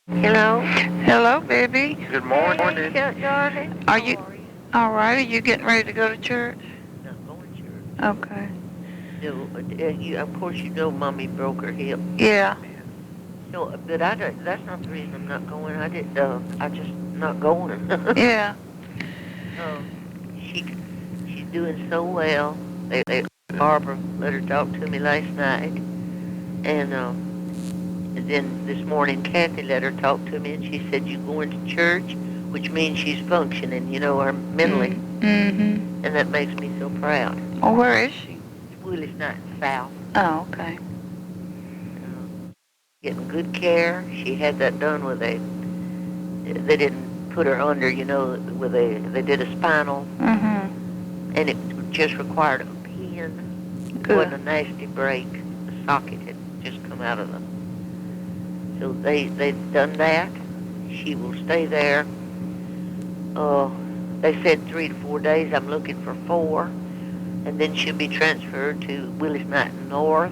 Hello? Hello, baby. Good morning. Hey, darling. Are you all right? Are you getting ready to go to church? Not going to church. Okay. No, of course you know Mommy broke her hip. Yeah. No, but I don't, that's not the reason I'm not going. I just not going. Yeah. um, she, she's doing so well. Barbara let her talk to me last night. And then this morning Kathy let her talk to me and she said, you going to church? Which means she's functioning, her mentally. Mm-hmm. And that makes me so proud. Oh, where is she? Willie's not south. Oh, okay. Getting good care. She had that done they didn't put her under, they did a spinal, Mm-hmm. and it just required a pin. It wasn't a nasty break. The socket had just come out of so they've done that. She will stay there. They said 3 to 4 days. I'm looking for 4. And then she'll be transferred to Willie's Mountain North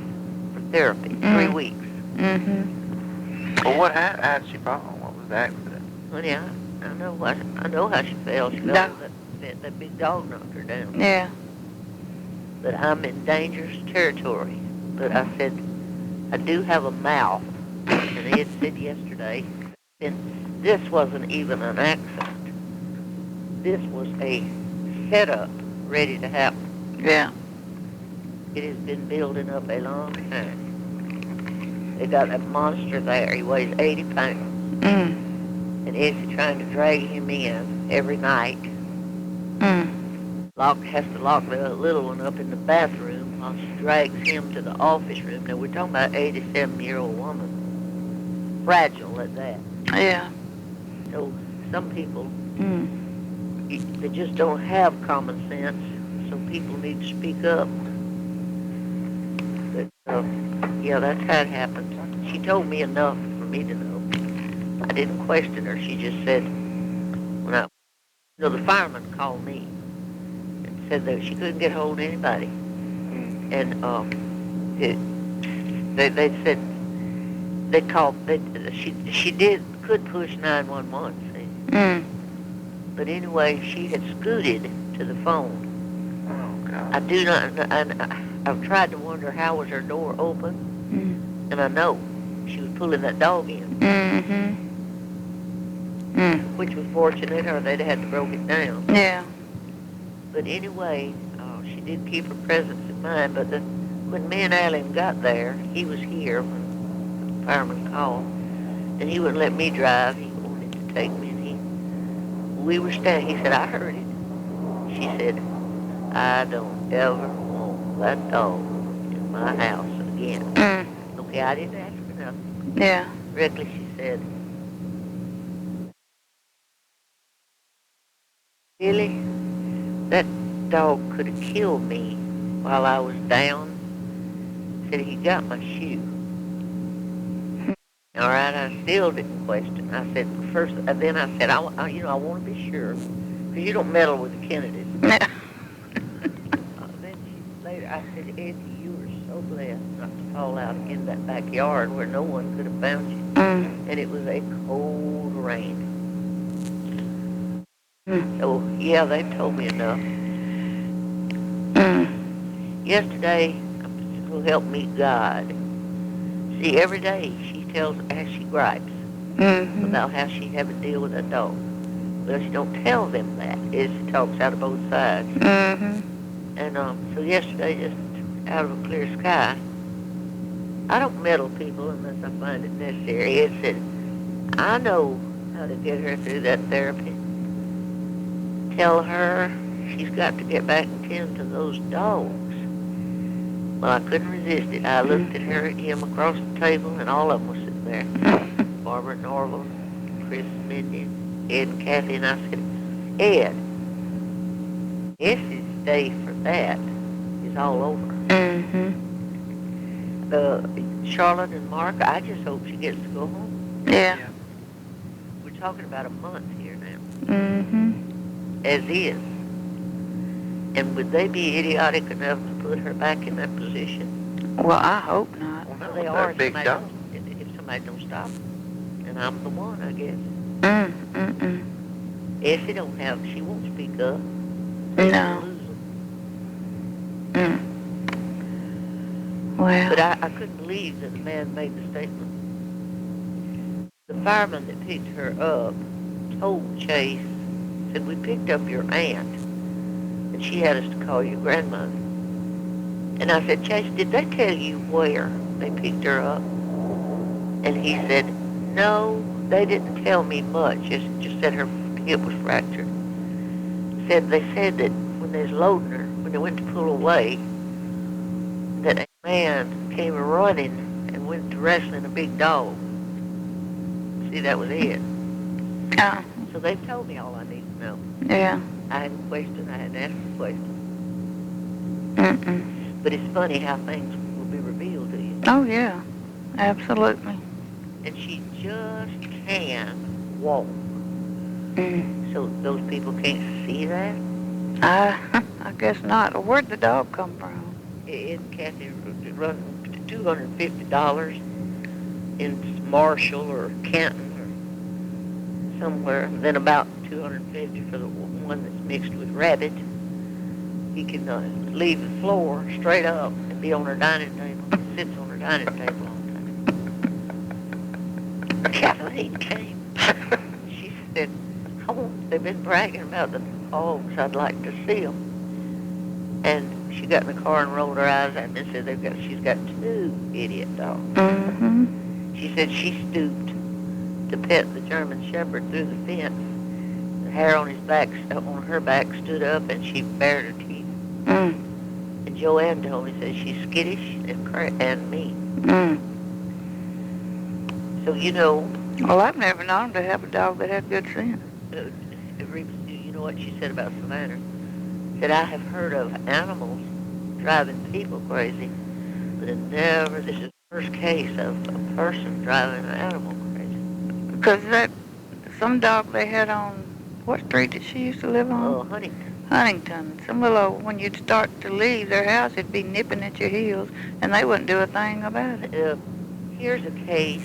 for therapy. 3 weeks. Mm-hmm. Well, how did she fall? What was the accident? Well, yeah, I know how she fell. She fell. That big dog knocked her down. Yeah. But I'm in dangerous territory. But I said, I do have a mouth. And Ed said yesterday, and this wasn't even an accident. This was a setup ready to happen. Yeah. It has been building up a long time. They got that monster there. He weighs 80 pounds. And Ed's trying to drag him in every night. Has to lock the little one up in the bathroom while she drags him to the office room. Now, we're talking about an 87-year-old woman. Fragile at that. Yeah. So some people, they just don't have common sense. So people need to speak up. But, yeah, that's how it happened. She told me enough for me to know. I didn't question her. She just said, the fireman called me and said that she couldn't get hold of anybody. And they said they called. She could push 911. See. But anyway, she had scooted to the phone. Oh God. I do not. I've tried to wonder how was her door open, and I know she was pulling that dog in. Which was fortunate, or they'd have had to broke it down. Yeah. But anyway, she did keep her presence in mind. But when me and Alan got there, he was here when the fireman called, and he wouldn't let me drive. He wanted to take me, and we were standing. He said, I heard it. She said, I don't ever want that dog in my house again. Okay, I didn't ask for nothing. Yeah. Directly she said, Billie, that dog could have killed me while I was down. Said he got my shoe. All right, I still didn't question. I said first, then I said, I want to be sure, because you don't meddle with the Kennedys. Then later, I said, Eddie, you were so blessed not to fall out in that backyard where no one could have found you. And it was a cold rain. So, yeah, they told me enough. Yesterday, so help me God. See, every day she tells as she gripes about how she had to deal with that dog. Well, she don't tell them that. She talks out of both sides. And so yesterday, just out of a clear sky, I don't meddle people unless I find it necessary. It said, I know how to get her through that therapy. Tell her she's got to get back and tend to those dogs. Well, I couldn't resist it. I looked at him across the table, and all of them were sitting there. Barbara Norval, Chris Mindy, Ed and Kathy, and I said, Ed, Essie's day for that is all over. Charlotte and Mark, I just hope she gets to go home. Yeah. We're talking about a month here now. As is. And would they be idiotic enough to put her back in that position? Well, I hope not. Well, they are if somebody don't stop. And I'm the one, I guess. Essie don't have, she won't speak up. They No. lose them. Well. But I couldn't believe that the man made the statement. The fireman that picked her up told Chase, said, we picked up your aunt, and she had us to call you grandmother. And I said, Chase, did they tell you where they picked her up? And he said, no, they didn't tell me much. Just said her hip was fractured. They said that when they was loading her, when they went to pull away, that a man came running and went to wrestling a big dog. See, that was it. Oh. So they've told me all I need to know. Yeah. I hadn't questioned. I hadn't asked a question. Mm-mm. But it's funny how things will be revealed to you. Oh, yeah. Absolutely. And she just can't walk. So those people can't see that? I guess not. Where'd the dog come from? Kathy run $250 in Marshall or Canton or somewhere. Then about $250 for the one that's mixed with rabbit. He can leave the floor straight up and be on her dining table. Sits on her dining table all the time. Kathleen came. She said, they've been bragging about the dogs. I'd like to see them. And she got in the car and rolled her eyes at me and said she's got 2 idiot dogs. She said she stooped to pet the German Shepherd through the fence. The hair on his back, on her back, stood up, and she bared her teeth. And Joanne told me, said she's skittish and mean. So you know. Well, I've never known to have a dog that had good sense. You know what she said about Savannah? Said, I have heard of animals driving people crazy, but this is the first case of a person driving an animal crazy. Because some dog they had on, what street did she used to live on? Oh, Huntington. Some little, when you'd start to leave their house, it'd be nipping at your heels, and they wouldn't do a thing about it. Here's a case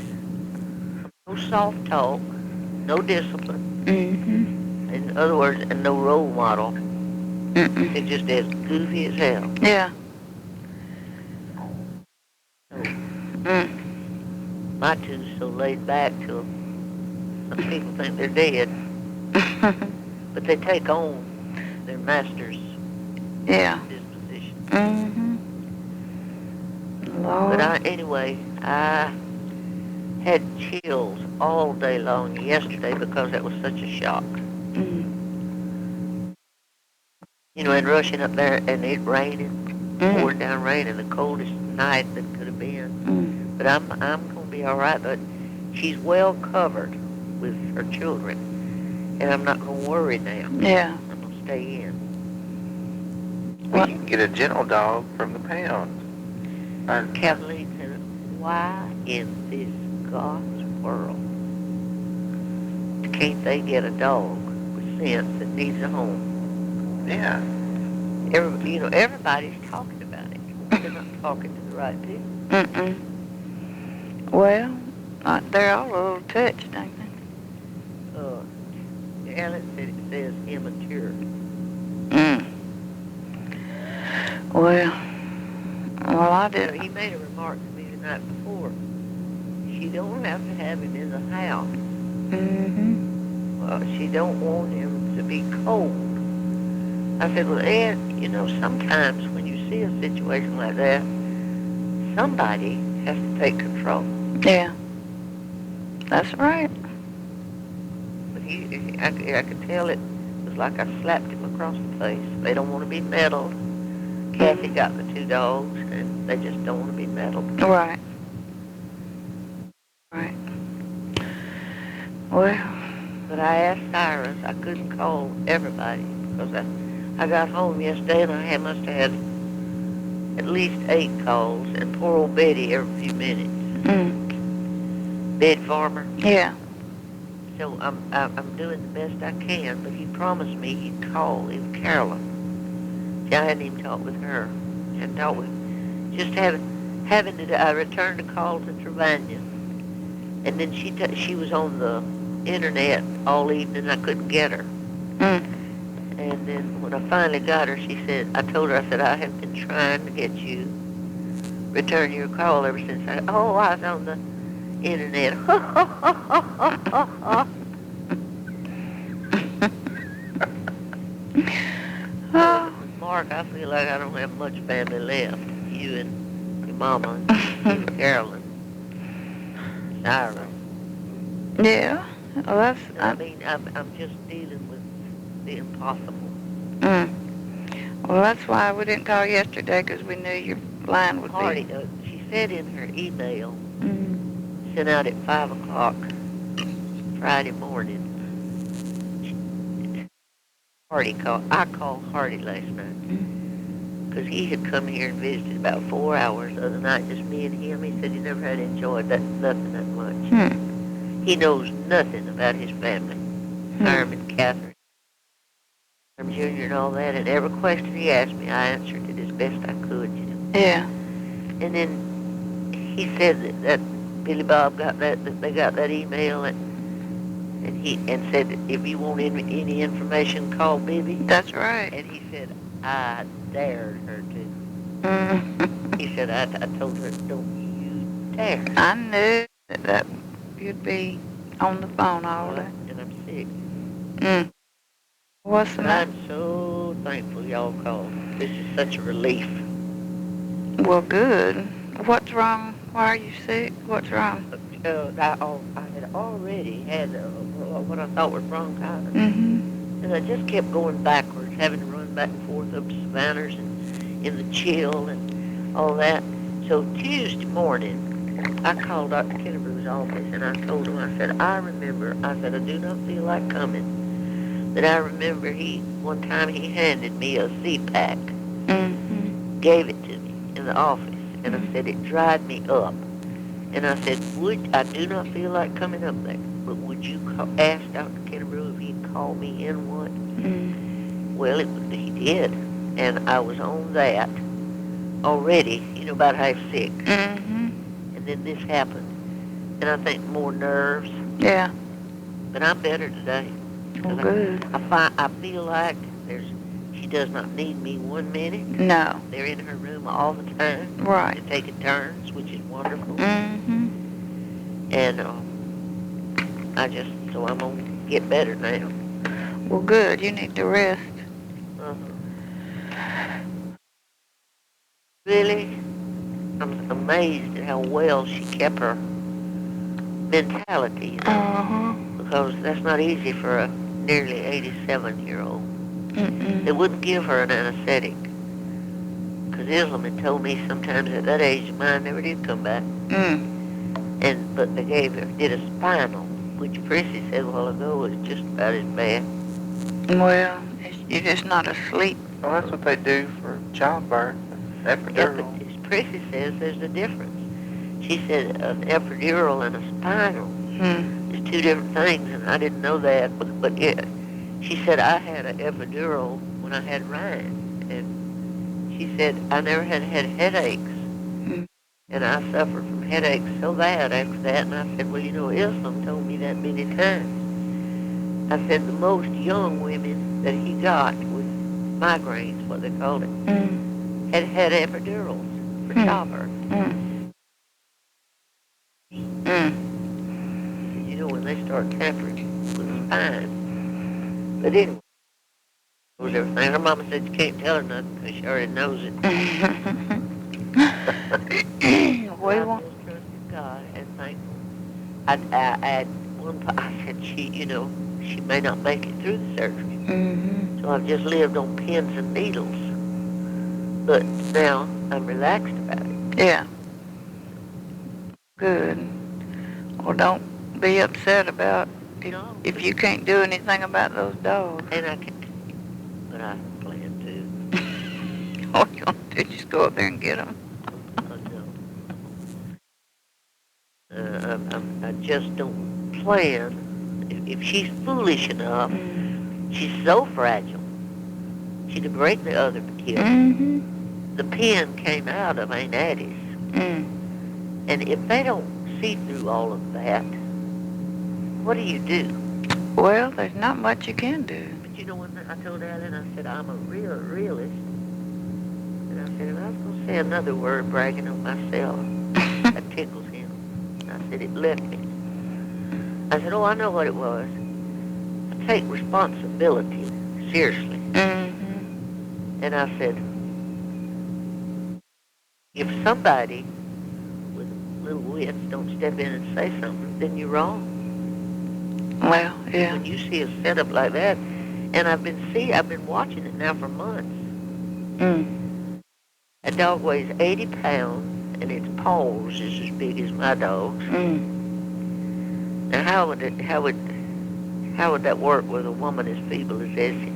of no soft talk, no discipline. In other words, and no role model. It's just as goofy as hell. Yeah. So, my two's so laid back till some people think they're dead. But they take on their master's disposition. Lord. But anyway, I had chills all day long yesterday because that was such a shock. You know, and rushing up there and it raining, pouring down rain, and the coldest night that could have been. But I'm going to be all right. But she's well covered with her children, and I'm not going to worry now. Yeah. I'm going to stay in. Well, you can get a gentle dog from the pound. Kathleen said, why in this God's world can't they get a dog with sense that needs a home? Yeah. Everybody's talking about it. They're not talking to the right people. Well, they're all a little touched, ain't they? Ellen said it says immature. Well, I did. He made a remark to me the night before. She don't have to have him in the house. Well, she don't want him to be cold. I said, well, Ed, sometimes when you see a situation like that, somebody has to take control. Yeah. That's right. But I could tell it was like I slapped him across the face. They don't want to be meddled. Kathy got the 2 dogs, and they just don't want to be meddled. Right. Well. But I asked Cyrus. I couldn't call everybody because I got home yesterday and I must have had at least 8 calls, and poor old Betty every few minutes. Bed farmer. Yeah. So I'm doing the best I can, but he promised me he'd call in Carolyn. See, I hadn't even talked with her. I hadn't talked with just having to. I returned a call to Trevanion, And then she was on the internet all evening. I couldn't get her. Mm. And then when I finally got her, she said, I told her, I said, I have been trying to get you, return your call ever since I was on the internet. Oh. Mark, I feel like I don't have much family left. You and your mama and you and Carolyn, Sarah. Yeah. Well, that's. I mean, I'm just dealing with the impossible. Well, that's why we didn't call yesterday, because we knew your line would Hardy, be. she said in her email, Mm. sent out at 5 o'clock Friday morning. Hardy called. I called Hardy last night because he had come here and visited about 4 hours the other night, just me and him. He said he never had enjoyed nothing that much. He knows nothing about his family, Herman, Catherine, Herman Jr. and all that. And every question he asked me, I answered it as best I could. You know. Yeah. And then he said that Billy Bob got that they got that email and he said if you want any information, call Bibbie. That's right. And he said I dared her to. Mm. He said I told her don't you dare. I knew that you'd be on the phone all day. And I'm sick. What's the matter? I'm so thankful y'all called. This is such a relief. Well, good. What's wrong? Why are you sick? What's wrong? I had already had what I thought was bronchitis. Mm-hmm. And I just kept going backwards, having to run back and forth up to Savannah's and in the chill and all that. So Tuesday morning, I called Dr. Kennebrew's office and I told him, I said, I do not feel like coming. But I remember one time he handed me a Z-Pack, gave it to me in the office. And I said, it dried me up. And I said, I do not feel like coming up there, but would you ask Dr. Kennebrew if he'd call me in one? Well, he did. And I was on that already, about half sick. And then this happened. And I think more nerves. Yeah. But I'm better today. Well, good. I feel like she does not need me 1 minute. No. They're in her room all the time. Right. They're taking turns, which is wonderful. And so I'm going to get better now. Well, good. You need to rest. Really, I'm amazed at how well she kept her mentality, because that's not easy for a nearly 87-year-old. They wouldn't give her an anesthetic, because Islam had told me sometimes at that age mine never did come back. But they did a spinal, which Prissy said a while ago was just about as bad. Well, you're just not asleep. Well, that's what they do for childbirth, epidural. Yeah, but as Prissy says, there's a difference. She said an epidural and a spinal is two different things, and I didn't know that. But she said I had an epidural when I had Ryan, and she said I never had headaches. And I suffered from headaches so bad after that, and I said, well, Islam told me that many times. I said the most young women that he got with migraines, what they called it, had epidurals for childbirth. When they start tampering with the spine. But anyway, was everything. Her mama said you can't tell her nothing because she already knows it. I just trusted God and thankful. I said she may not make it through the surgery. So I've just lived on pins and needles. But now I'm relaxed about it. Yeah. Good. Well, don't be upset about if you can't do anything about those dogs. And I can't. But I plan to. All you want to do is just go up there and get them. I just don't plan. If she's foolish enough, she's so fragile. She could break the other hip. The pin came out of Aunt Addie's. And if they don't see through all of that, what do you do? Well, there's not much you can do. But you know, when I told Alan, I said, I'm a real realist. And I said, if I was going to say another word bragging on myself, that tickles him. I said, it left me. I said, oh, I know what it was. I take responsibility seriously. Mm-hmm. And I said, if somebody with little wits don't step in and say something, then you're wrong. Well, yeah. When you see a setup like that, and I've been watching it now for months. That dog weighs 80 pounds, and its paws is as big as my dog's. Now, how would that work with a woman as feeble as Essie?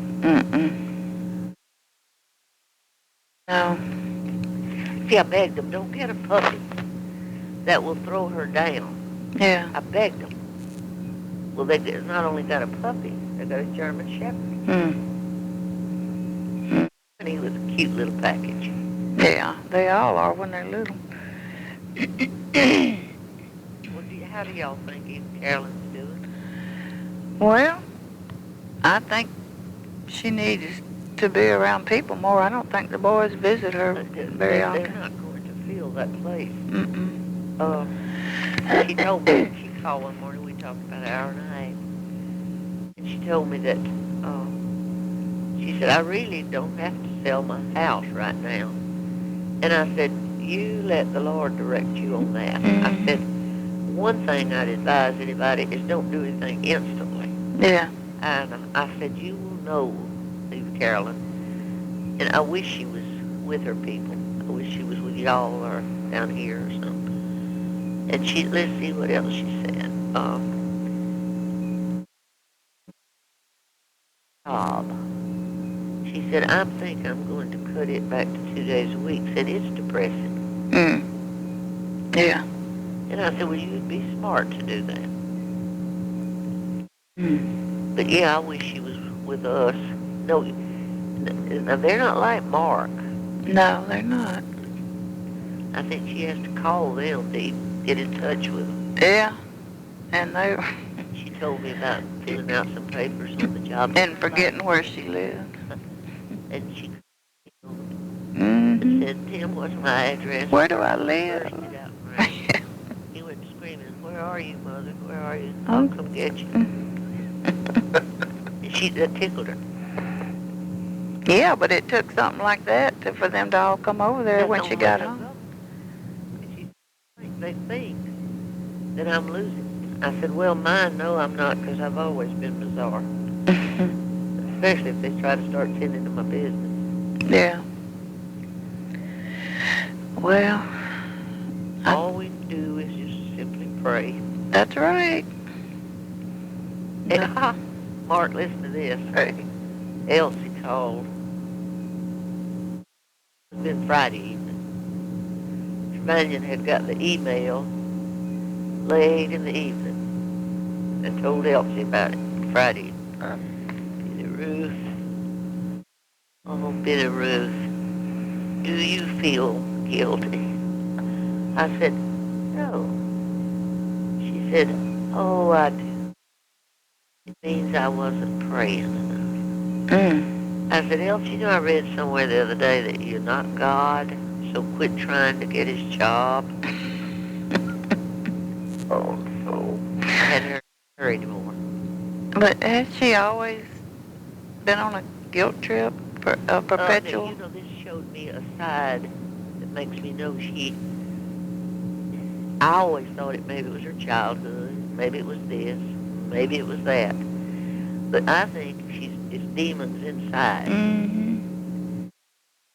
No. See, I begged them, don't get a puppy that will throw her down. Yeah. I begged them. Well, they not only got a puppy, they got a German Shepherd. And he was a cute little package. Yeah, they all are when they're little. Well, how do y'all think Carolyn's doing? Well, I think she needs to be around people more. I don't think the boys visit her very often. They're not going to feel that place. Mm-mm. She told me, she called one morning, we talked about an hour and a half, and she told me that, she said, I really don't have to sell my house right now. And I said, you let the Lord direct you on that. I said, one thing I'd advise anybody is don't do anything instantly. Yeah. And I said, you will know, Carolyn, and I wish she was with her people. I wish she was with y'all or down here or something. And let's see what else she said. Job. She said, I'm thinking I'm going to cut it back to 2 days a week. Said, it's depressing. Yeah. And I said, well, you'd be smart to do that. But yeah, I wish she was with us. No, they're not like Mark. No, they're not. I think she has to call them to even get in touch with them. Yeah. And they... She told me about filling out some papers on the job. and forgetting where she lives. And she said, Tim, what's my address? Where do I live? He went screaming, where are you, Mother? Where are you? I'll come get you. And that tickled her. Yeah, but it took something like that for them to all come over there when she got home. They think that I'm losing. I said, well, mine, no, I'm not, because I've always been bizarre. Especially if they try to start tending to my business. Yeah. Well, all we do is just simply pray. That's right. Mark, listen to this. Elsie called. It's been Friday evening. Trevanion had got the email late in the evening and told Elsie about it Friday. Billie Ruth. Oh, Billie Ruth. Do you feel guilty? I said, no. She said, oh, I do. It means I wasn't praying enough. I said, Elsie, you know I read somewhere the other day that you're not God, so quit trying to get his job. Oh, no. I hadn't heard her anymore. But has she always been on a guilt trip, a perpetual? You know, this showed me a side that makes me know I always thought maybe it was her childhood, maybe it was this, maybe it was that. But I think it's demons inside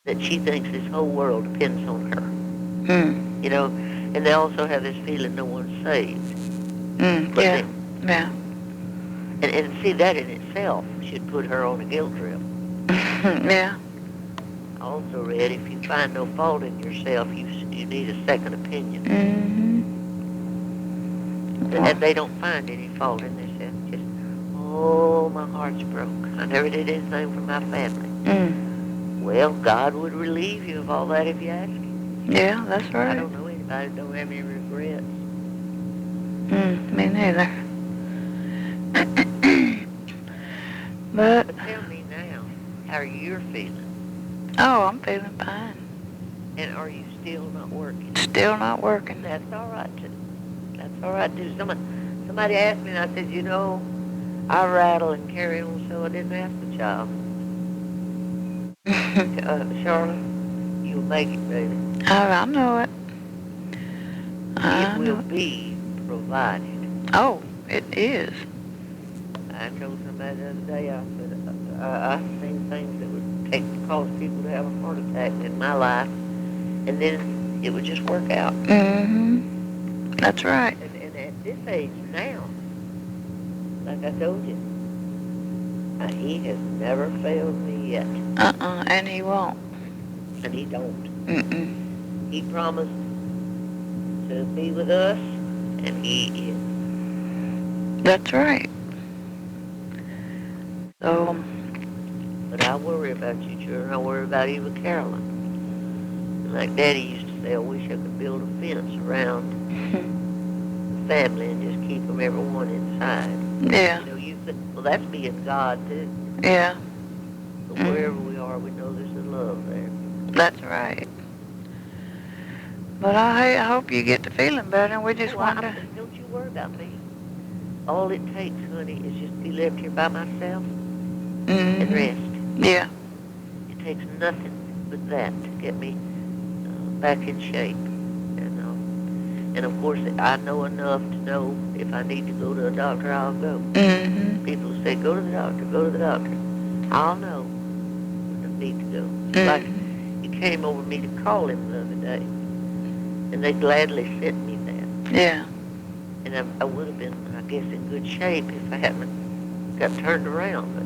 that she thinks this whole world depends on her. You know, and they also have this feeling no one's saved. Yeah. Yeah. And see, that in itself should put her on a guilt trip. Yeah. I also read if you find no fault in yourself, you need a second opinion. And they don't find any fault in themselves. Just, oh, my heart's broke. I never did anything for my family. Well, God would relieve you of all that if you ask Him. Yeah, that's right. I don't know anybody that don't have any regrets. Me neither. But But tell me now, how you're feeling. oh, I'm feeling fine. And are you still not working? Still not working. That's all right, too. That's all right, too. Somebody asked me, and I said, I rattle and carry on, so I didn't ask the child. Charlotte, you'll make it, baby. I know it. It will be provided. Oh, it is. I told somebody the other day, I said, I've seen things that would cause people to have a heart attack in my life, and then it would just work out. Mm-hmm. That's right. And at this age now, like I told you, he has never failed me yet. And he won't. And he don't. Mm-mm. He promised to be with us, and he is. That's right. So, But I worry about you, children. I worry about even Carolyn. And like Daddy used to say, I wish I could build a fence around the family and just keep them everyone inside. yeah. Well, that's being God, too. Yeah. So wherever we are, we know there's a love there. That's right. But I hope you get to feeling better. We just want to... Don't you worry about me. All it takes, honey, is just to be left here by myself and rest. Yeah. It takes nothing but that to get me back in shape. And of course, I know enough to know if I need to go to a doctor, I'll go. Mm-hmm. People say, go to the doctor, go to the doctor. I'll know when I need to go. Like, it came over me to call him the other day, and they gladly sent me there. Yeah. And I would have been, I guess, in good shape if I hadn't got turned around. But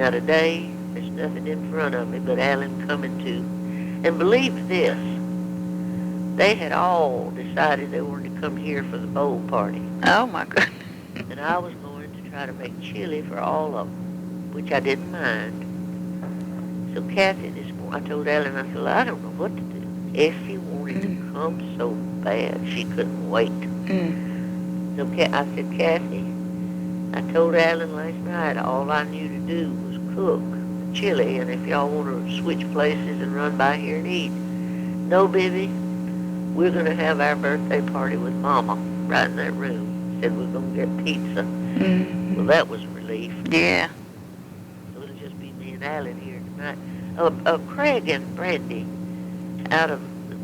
now today, there's nothing in front of me but Alan coming to. And believe this, they had all decided they wanted to come here for the bowl party. Oh, my goodness. And I was going to try to make chili for all of them, which I didn't mind. So Kathy this morning, I told Alan, I said, well, I don't know what to do. Effie wanted to come so bad, she couldn't wait. So I said, Kathy, I told Alan last night all I knew to do was cook chili, and if y'all want to switch places and run by here and eat. No, Bibbie, we're going to have our birthday party with Mama right in that room. Said we're going to get pizza. Well, that was a relief. Yeah. So it'll just be me and Alan here tonight. Craig and Brandy, out of the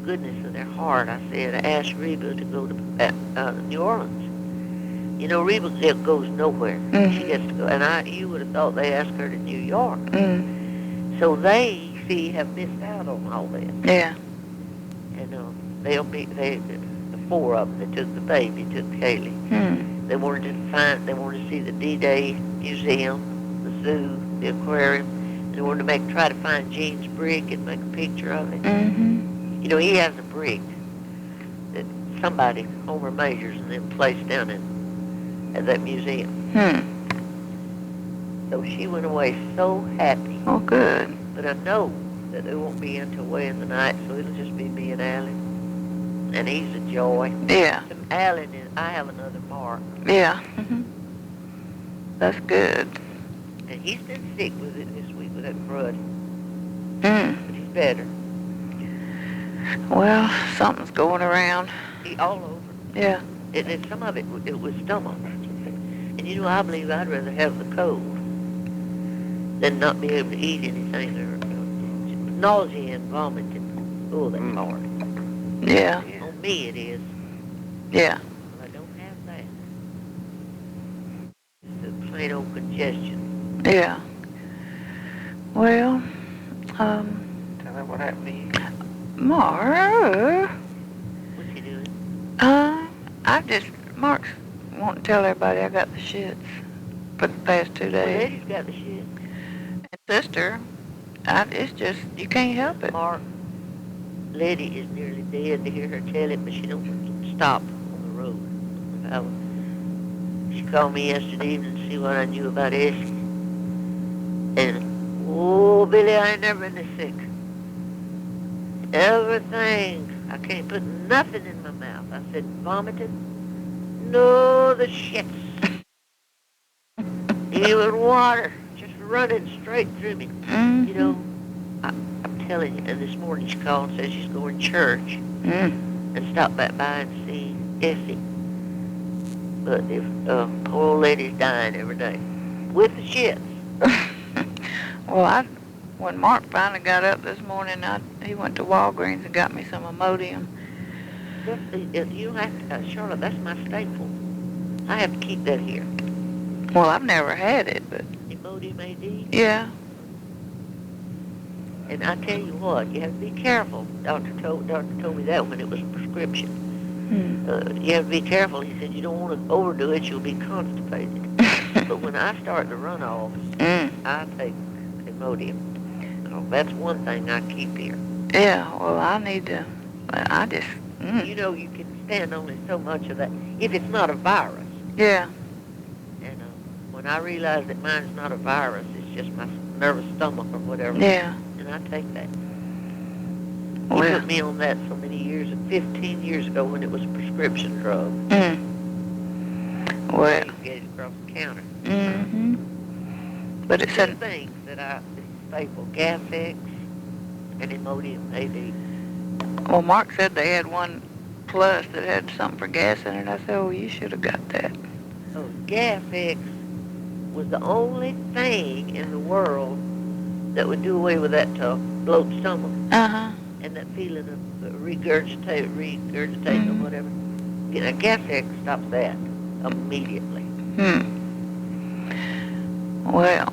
goodness of their heart, I said, I asked Reba to go to New Orleans. You know, Reba goes nowhere. She gets to go. And you would have thought they asked her to New York. So they, have missed out on all this. Yeah. And the four of them that took the baby, took Kaylee. They wanted to see the D-Day Museum, the zoo, the aquarium. They wanted to try to find Gene's brick and make a picture of it. You know, he has a brick that somebody, Homer Majors, and then placed down at that museum. So she went away so happy. Oh, good. But I know that it won't be until way in the night, so it'll just be me and Alan. And he's a joy. Yeah. Alan and I have another Mark. Yeah. That's good. And he's been sick with it this week with that crud. But he's better. Well, something's going around. All over. Yeah. And some of it was stomach. And I believe I'd rather have the cold than not be able to eat anything or nausea and vomiting. Oh, that's hard. Yeah. On me it is. Yeah. I don't have that. The plain old congestion. Yeah. Well, Tell me what happened to you. Mark. What's he doing? Mark's wanting to tell everybody I got the shits for the past 2 days. Well, Eddie's got the shit. And sister, it's just, you can't help it. Mark, Letty is nearly dead to hear her tell it, but she don't stop on the road. She called me yesterday evening to see what I knew about Essie. And, oh, Billie, I ain't never been this sick. Everything. I can't put nothing in my mouth. I said, vomiting? No, the shits. Even water just running straight through me. Mm-hmm. You know, I'm telling you, and this morning she called and said she's going to church and stopped back by and see Essie. But if poor old lady's dying every day with the shits. Well, when Mark finally got up this morning, he went to Walgreens and got me some Imodium. You have to, Charlotte, that's my staple. I have to keep that here. Well, I've never had it, but... Imodium AD? Yeah. And I tell you what, you have to be careful. Doctor told me that when it was a prescription. You have to be careful. He said, you don't want to overdo it, you'll be constipated. But when I start to run off, I take Imodium. Oh, that's one thing I keep here. Yeah, well, I just... You know, you can stand only so much of that, if it's not a virus. Yeah. And when I realize that mine's not a virus, it's just my nervous stomach or whatever. Yeah. And I take that. Well, He put me on that so many years, 15 years ago when it was a prescription drug. Well. You get it across the counter. But it Two said... things that I staple, Gas-X and Imodium AD. Well, Mark said they had one plus that had something for gas in it. I said, oh, you should have got that. Oh, Gas-X was the only thing in the world that would do away with that bloated stomach and that feeling of regurgitating or whatever. You know, Gas-X stops that immediately. Well,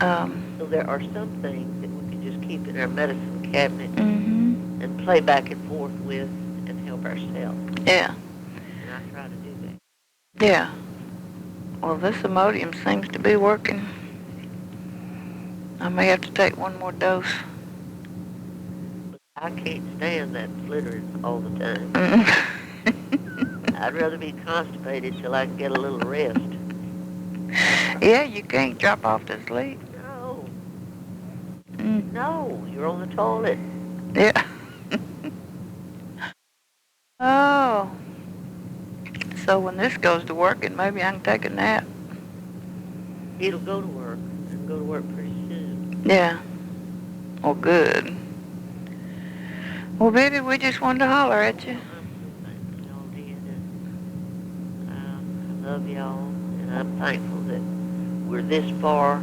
so there are some things that we can just keep in our medicine cabinet and play back and forth with and help ourselves. Yeah. And I try to do that. Yeah. Well, this Imodium seems to be working. I may have to take one more dose. I can't stand that flittering all the time. I'd rather be constipated till I can get a little rest. Yeah, you can't drop off to sleep. No. No, you're on the toilet. Yeah. Oh. So when this goes to working, maybe I can take a nap. It'll go to work. It'll go to work pretty soon. Yeah. Well, good. Well, baby, we just wanted to holler at you. Y'all did. I love y'all, and I'm thankful that we're this far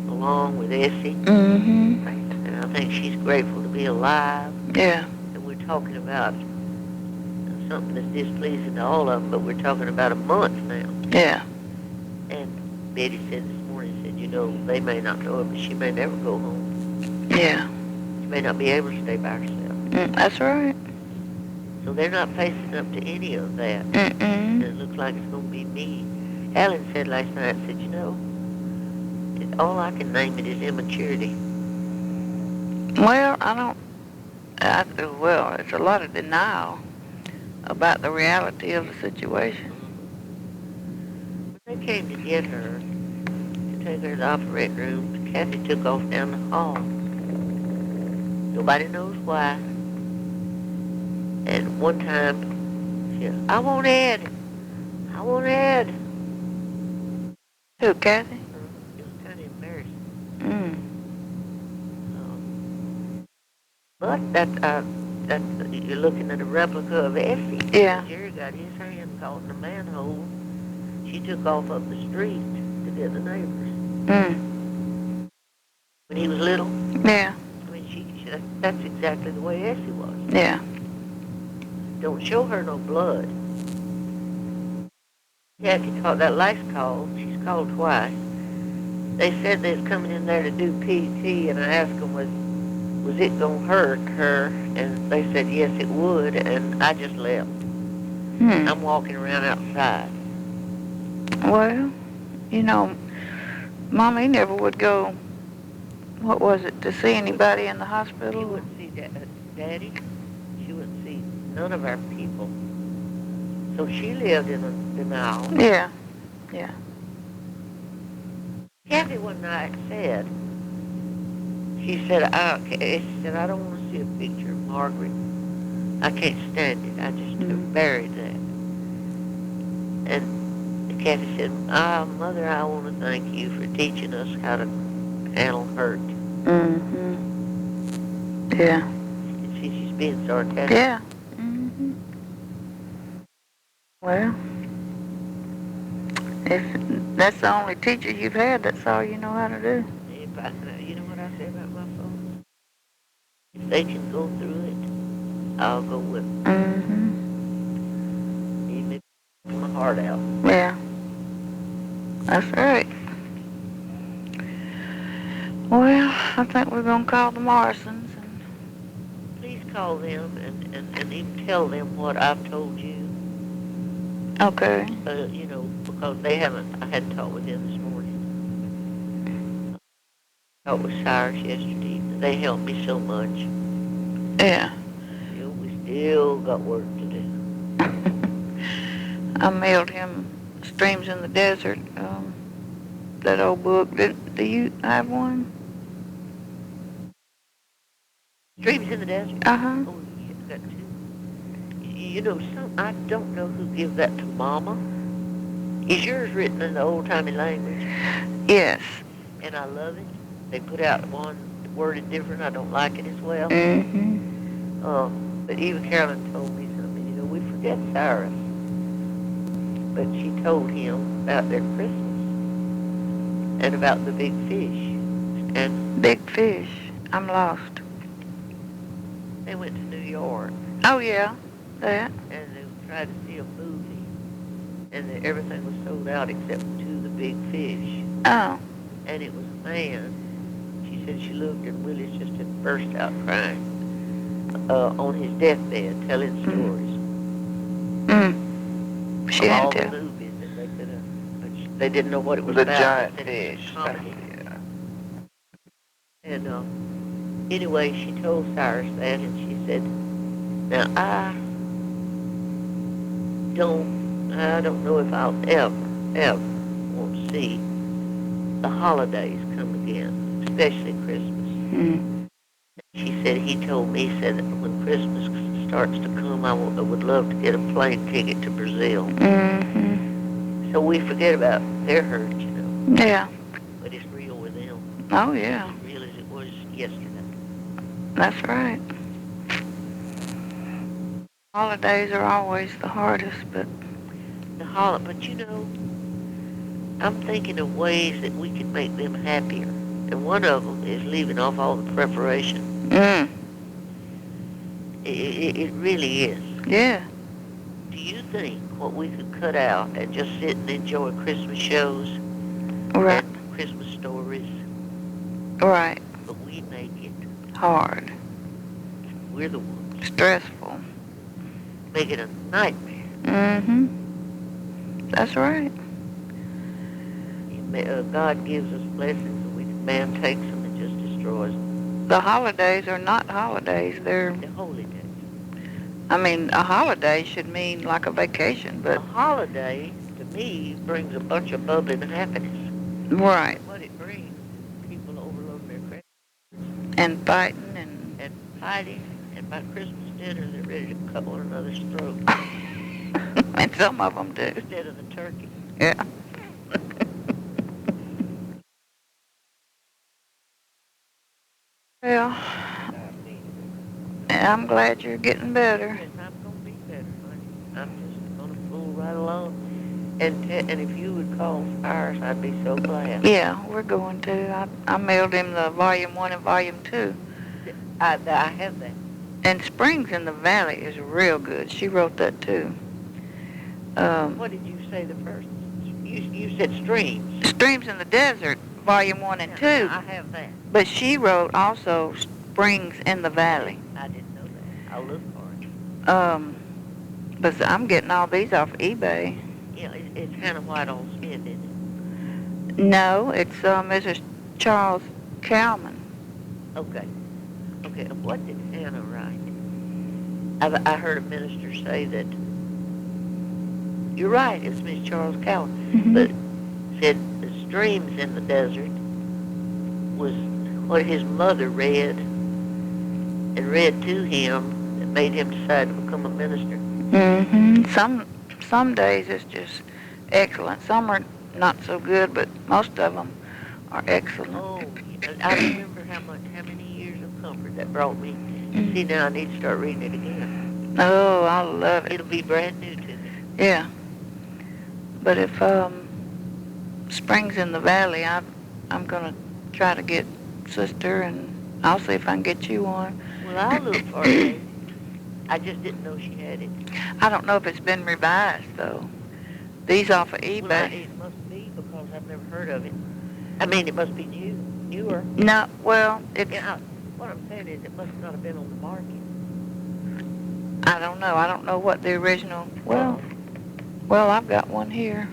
along with Essie. And I think she's grateful to be alive. Yeah. And we're talking about something that's displeasing to all of them, but we're talking about a month now. Yeah. And Betty said this morning, you know, they may not know it, but she may never go home. Yeah. She may not be able to stay by herself. That's right. So they're not facing up to any of that. And it looks like it's going to be me. Alan said last night, you know, all I can name it is immaturity. Well, well, it's a lot of denial about the reality of the situation. When they came to get her, to take her to the operating room, Kathy took off down the hall. Nobody knows why. And one time, she said, I want Ed. I want Ed. Who, Kathy? It was kind of embarrassing. But you're looking at a replica of Essie. Yeah. Jerry got his hand caught in a manhole. She took off up the street to get the neighbors. When he was little. Yeah. I mean, that's exactly the way Essie was. Yeah. Don't show her no blood. Kathy called that last call. She's called twice. They said they was coming in there to do PT, and I asked them, was it going to hurt her? And they said, yes, it would, and I just left. I'm walking around outside. Well, you know, Mommy never would go, what was it, to see anybody in the hospital? She wouldn't see Daddy. She wouldn't see none of our people. So she lived in a denial. Yeah. Yeah. Kathy one night said, she said, I don't want to see a picture of Margaret. I can't stand it. I just buried that. And Kathy said, Mother, I want to thank you for teaching us how to handle hurt. Mm-hmm. Yeah. She's being sarcastic. Yeah. Mm-hmm. Well, if that's the only teacher you've had, that's all you know how to do. You know what I say about my folks? If they can go through it, I'll go with them. Mm-hmm. Even if it's my heart out. Yeah. That's right. Well, I think we're going to call the Morrisons. Please call them and even tell them what I've told you. Okay. You know, because I hadn't talked with them this morning. I talked with Cyrus yesterday. They helped me so much. Yeah. We still got work to do. I mailed him Streams in the Desert, that old book. Do you have one? Streams in the Desert? Uh-huh. Oh, yeah, I got two. You know, I don't know who gives that to Mama. Is yours written in the old-timey language? Yes. And I love it. They put out one worded different. I don't like it as well. Mm-hmm. But even Carolyn told me something. You know, we forget Cyrus. But she told him about their Christmas and about the big fish. And Big fish. I'm lost. they went to New York. Oh, yeah. That. And they tried to see a movie. And everything was sold out except to the big fish. Oh. And it was a man. She said she looked and Willis just had burst out crying on his deathbed telling stories. She of had all to. the movies that they could have. But they didn't know what it was The about. giant They said it was fish. a comedy. Yeah. And anyway, she told Cyrus that, and she said, "Now I don't know if I'll ever want to see the holidays come again, especially Christmas." She said he told me, said that when Christmas starts to come, I would love to get a plane ticket to Brazil. So we forget about their hurt, you know. Yeah. But it's real with them. Oh, yeah. As real as it was yesterday. That's right. Holidays are always the hardest, but you know, I'm thinking of ways that we can make them happier. And one of them is leaving off all the preparation. It really is. Yeah. Do you think what we could cut out and just sit and enjoy Christmas shows Right. and Christmas stories? Right. But we make it Hard. We're the ones. Stressful. Make it a nightmare. That's right. God gives us blessings and man takes them and just destroys them. The holidays are not holidays. They're, The holy days. I mean, a holiday should mean like a vacation, but... A holiday, to me, brings a bunch of bubbling happiness. Right. What it brings, people overload their credit. And fighting And fighting. And by Christmas dinner, they're ready to cut one another's throat. and some of them do. Instead of the turkey. Yeah. Well, I'm glad you're getting better. Yes, I'm going to be better, honey. I'm just going to fool right along. And if you would call Cyrus, I'd be so glad. Yeah, we're going to. I mailed him the Volume 1 and Volume 2. I have that. And Springs in the Valley is real good. She wrote that too. What did you say the first? You said Streams. Streams in the Desert, Volume 1 and 2. I have that. But she wrote also Springs in the Valley. I didn't know that. I'll look for it. But I'm getting all these off eBay. Yeah, it's Hannah White on Smith, isn't No, it's Mrs. Charles Cowman. it? Okay. What did Hannah write? I heard a minister say that. You're right. It's Miss Charles Cowman, but said the Streams in the Desert was what his mother read and read to him that made him decide to become a minister. Some days it's just excellent. Some are not so good, but most of them are excellent. Oh, I remember how many years of comfort that brought me. See, now I need to start reading it again. Oh, I love it. It'll be brand new to me. Yeah. But if Springs in the Valley, I'm going to try to get Sister, and I'll see if I can get you one. Well, I'll look for it. I just didn't know she had it. I don't know if it's been revised, though. These off of eBay. Well, it must be because I've never heard of it. I mean, it must be newer. No, well, it's... Yeah, what I'm saying is it must not have been on the market. I don't know. I don't know what the original... Well, I've got one here.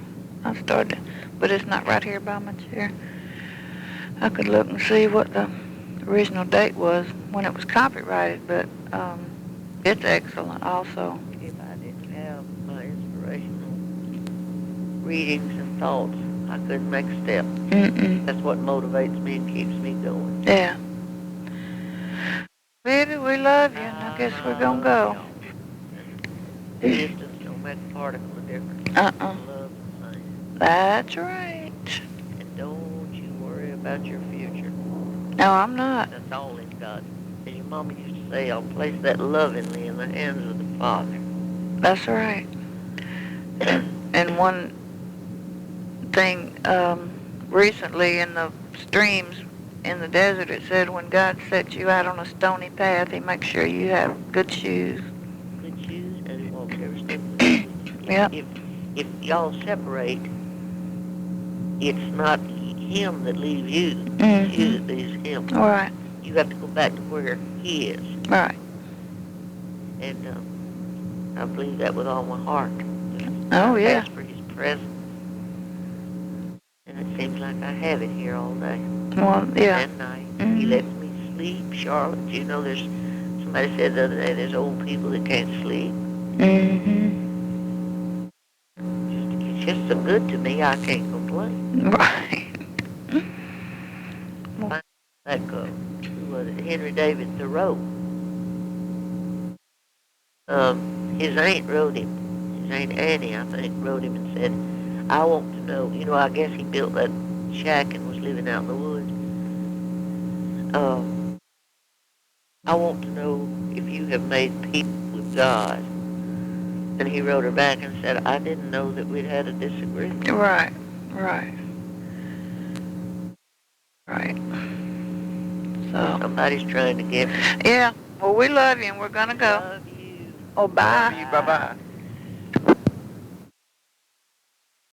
I started, but it's not right here by my chair. I could look and see what the original date was when it was copyrighted, but it's excellent also. If I didn't have my inspirational readings and thoughts, I couldn't make a step. That's what motivates me and keeps me going. Yeah. Baby, we love you, and I guess we're going to go. Distance don't make a particle of difference. Love the same. That's right. And don't you worry about your future. No, I'm not. That's all in God. And your mama used to say, I'll place that lovingly in the hands of the Father. That's right. And one thing, recently in the streams in the desert, it said when God sets you out on a stony path, He makes sure you have good shoes. Good shoes, and He walks every step of the way. Yep. If y'all separate, it's not Him that leaves you. It's you that leaves Him. All right. You got to go back to where He is. All right. And I believe that with all my heart. Oh, yeah. Ask for His presence. And it seems like I have it here all day. Well, yeah. And night. He lets me sleep. Charlotte, you know, there's somebody said the other day there's old people that can't sleep. It's just so good to me, I can't complain. Right. Like who was it? Henry David Thoreau. His aunt wrote him. His aunt Annie, I think, wrote him and said, I want to know, you know, I guess he built that shack and was living out in the woods. I want to know if you have made peace with God. And he wrote her back and said, I didn't know that we'd had a disagreement. Right. So somebody's trying to get me. Yeah. Well, we love you, and we're gonna go. Love you. Oh, bye. Love you. Bye-bye.